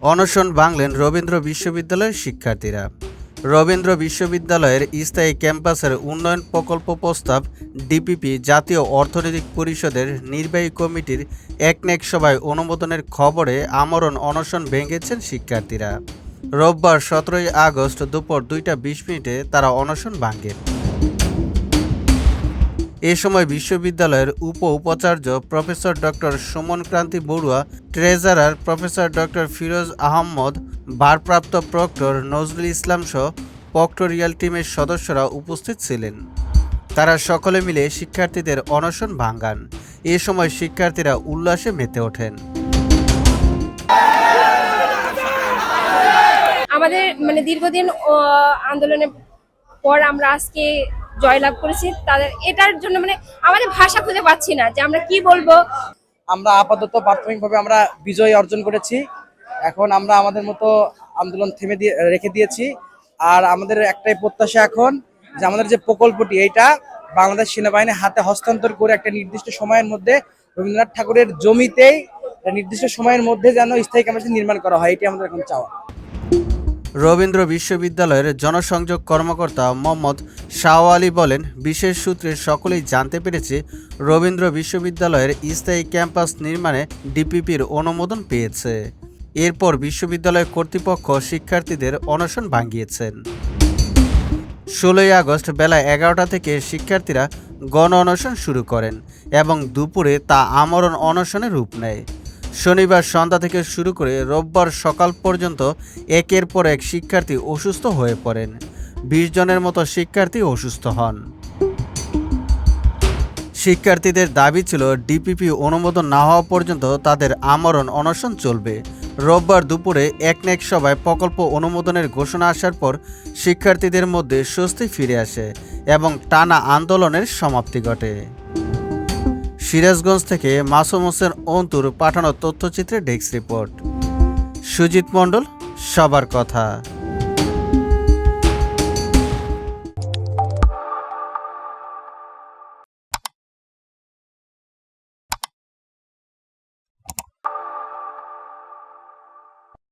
অনশন ভাঙলেন রবীন্দ্র বিশ্ববিদ্যালয়ের শিক্ষার্থীরা। রবীন্দ্র বিশ্ববিদ্যালয়ের স্থায়ী ক্যাম্পাসের উন্নয়ন প্রকল্প প্রস্তাব ডিপিপি জাতীয় অর্থনৈতিক পরিষদের নির্বাহী কমিটির একনেক সভায় অনুমোদনের খবরে আমরণ অনশন ভেঙেছেন শিক্ষার্থীরা। রোববার 17 আগস্ট দুপুর 2:20 তারা অনশন ভাঙেন। এ সময় বিশ্ববিদ্যালয়ের উপাচার্য professor doctor Suman Kranti Barua, treasurer professor doctor Firoz Ahmed, ভারপ্রাপ্ত প্রক্টর নজরুল ইসলাম সহ প্রক্টরিয়াল টিমের সদস্যরা উপস্থিত ছিলেন। তারা সকলে মিলে শিক্ষার্থীদের অনশন ভাঙান। এ সময় শিক্ষার্থীরা উল্লাসে মেতে ওঠেন। আমাদের দীর্ঘদিন আন্দোলনের পর আমরা আজকে জয়লাভ করেছি। তাদের এটার জন্য আমাদের ভাষা খুঁজে পাচ্ছি না যে আমরা কি বলবো। আমরা আপাতত প্রাথমিকভাবে আমরা বিজয় অর্জন করেছি। এখন আমরা আমাদের মতো আন্দোলন রেখে দিয়েছি। আর আমাদের একটাই প্রত্যাশা এখন যে আমাদের যে প্রকল্পটি এইটা বাংলাদেশ সেনাবাহিনীর হাতে হস্তান্তর করে একটা নির্দিষ্ট সময়ের মধ্যে রবীন্দ্রনাথ ঠাকুরের জমিতেই নির্দিষ্ট সময়ের মধ্যে যেন স্থায়ী ক্যাম্পাস নির্মাণ করা হয়, এটি আমাদের এখন চাওয়া। রবীন্দ্র বিশ্ববিদ্যালয়ের জনসংযোগ কর্মকর্তা মোহাম্মদ শাহ আলী বলেন, বিশেষ সূত্রে সকলেই জানতে পেরেছে রবীন্দ্র বিশ্ববিদ্যালয়ের স্থায়ী ক্যাম্পাস নির্মাণে ডিপিপির অনুমোদন পেয়েছে। এরপর বিশ্ববিদ্যালয় কর্তৃপক্ষ শিক্ষার্থীদের অনশন ভাঙিয়েছেন। 16 আগস্ট বেলা 11টা থেকে শিক্ষার্থীরা গণ অনশন শুরু করেন এবং দুপুরে তা আমরণ অনশনে রূপ নেয়। শনিবার সন্ধ্যা থেকে শুরু করে রোববার সকাল পর্যন্ত একের পর এক শিক্ষার্থী অসুস্থ হয়ে পড়েন। 20 জনের মতো শিক্ষার্থী অসুস্থ হন। শিক্ষার্থীদের দাবি ছিল ডিপিপি অনুমোদন না হওয়া পর্যন্ত তাদের আমরণ অনশন চলবে। রোববার দুপুরে একনেক সভায় প্রকল্প অনুমোদনের ঘোষণা আসার পর শিক্ষার্থীদের মধ্যে স্বস্তি ফিরে আসে এবং টানা আন্দোলনের সমাপ্তি ঘটে। সিরাজগঞ্জ থেকে মাসুম হোসেন অন্তুর পাঠানো তথ্যচিত্রে ডেস্ক রিপোর্ট। সুজিত মণ্ডল, সবার কথা।